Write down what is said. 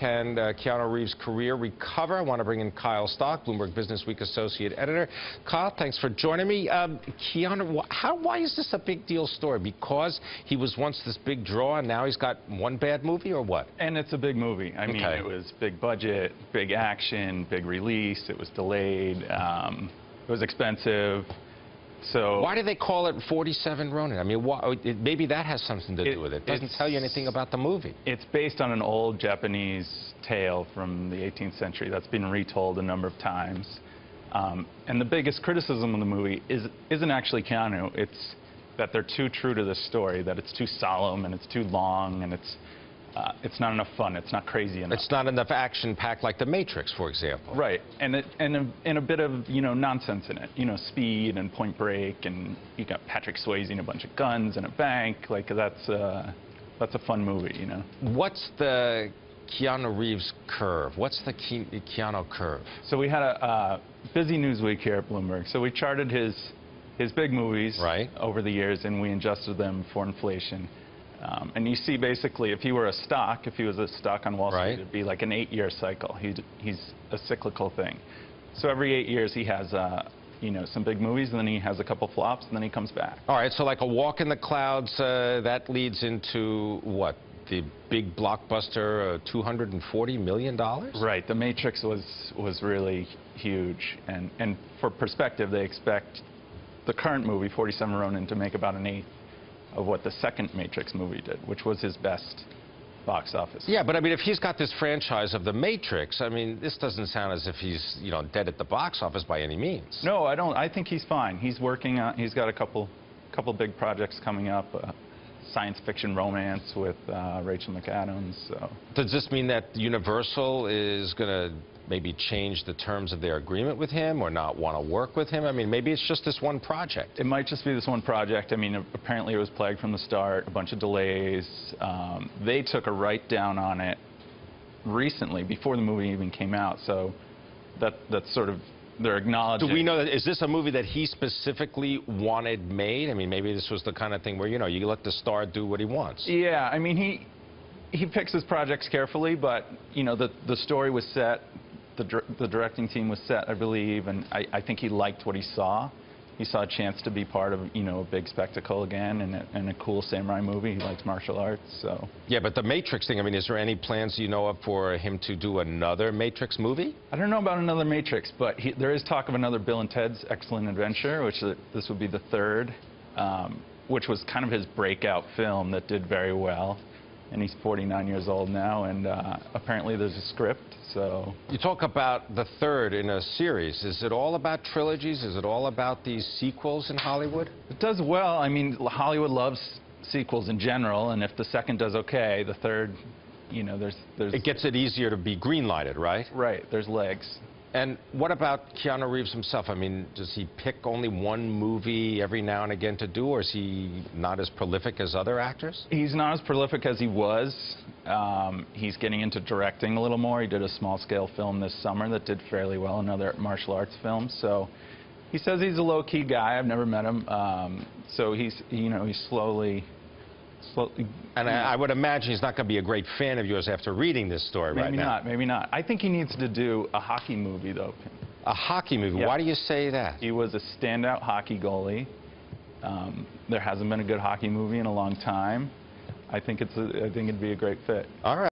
can Keanu Reeves' career recover? I want to bring in Kyle Stock, Bloomberg Business Week Associate Editor. Kyle, thanks for joining me. Keanu, why is this a big deal story? Because he was once this big draw and now he's got one bad movie, or what? And it's a big movie. I mean, it was big budget, big action, big release. It was delayed. It was expensive. So why do they call it 47 Ronin? I mean, maybe that has something to do with it. It doesn't tell you anything about the movie. It's based on an old Japanese tale from the 18th century that's been retold a number of times. And the biggest criticism of the movie isn't actually Keanu. It's that they're too true to the story, that it's too solemn and it's too long and it's not enough fun. It's not crazy enough. It's not enough action-packed like The Matrix, for example. Right, and a bit of nonsense in it. Speed and Point Break, and you got Patrick Swayze and a bunch of guns and a bank. Like that's a fun movie. What's the Keanu Reeves curve? What's the Keanu curve? So we had a busy news week here at Bloomberg. So we charted his big movies over the years, and we adjusted them for inflation. And you see, basically, if he was a stock on Wall Street, it'd be like an 8-year cycle. He's a cyclical thing. So every 8 years, he has, some big movies, and then he has a couple flops, and then he comes back. All right, so like A Walk in the Clouds, that leads into what? The big blockbuster, $240 million? Right. The Matrix was really huge. And for perspective, they expect the current movie, 47 Ronin, to make about an eighth of what the second Matrix movie did, which was his best box office. Yeah, but I mean, if he's got this franchise of The Matrix, I mean, this doesn't sound as if he's, dead at the box office by any means. No, I don't. I think he's fine. He's working on, he's got a couple big projects coming up. Science fiction romance with Rachel McAdams. So. Does this mean that Universal is going to maybe change the terms of their agreement with him or not want to work with him? I mean, maybe it's just this one project. It might just be this one project. I mean, apparently it was plagued from the start, a bunch of delays. They took a write-down on it recently, before the movie even came out, so that's sort of, they're acknowledging. Do we know that, is this a movie that he specifically wanted made? I mean, maybe this was the kind of thing where, you let the star do what he wants. Yeah, I mean, he picks his projects carefully, but, the story was set. The directing team was set, I believe, and I think he liked what he saw. He saw a chance to be part of, a big spectacle again and a cool samurai movie. He likes martial arts, so. Yeah, but the Matrix thing, I mean, is there any plans of for him to do another Matrix movie? I don't know about another Matrix, but there is talk of another Bill and Ted's Excellent Adventure, which this would be the third, which was kind of his breakout film that did very well. And he's 49 years old now, and apparently there's a script, so. You talk about the third in a series. Is it all about trilogies? Is it all about these sequels in Hollywood? It does well. I mean, Hollywood loves sequels in general, and if the second does okay, the third, there's... It gets it easier to be green-lighted, right? Right, there's legs. And what about Keanu Reeves himself? I mean, does he pick only one movie every now and again to do, or is he not as prolific as other actors? He's not as prolific as he was. He's getting into directing a little more. He did a small-scale film this summer that did fairly well, another martial arts film. So he says he's a low-key guy. I've never met him. So he's slowly... And I would imagine he's not going to be a great fan of yours after reading this story right now. Maybe not. I think he needs to do a hockey movie, though. A hockey movie? Yep. Why do you say that? He was a standout hockey goalie. There hasn't been a good hockey movie in a long time. I think it'd be a great fit. All right.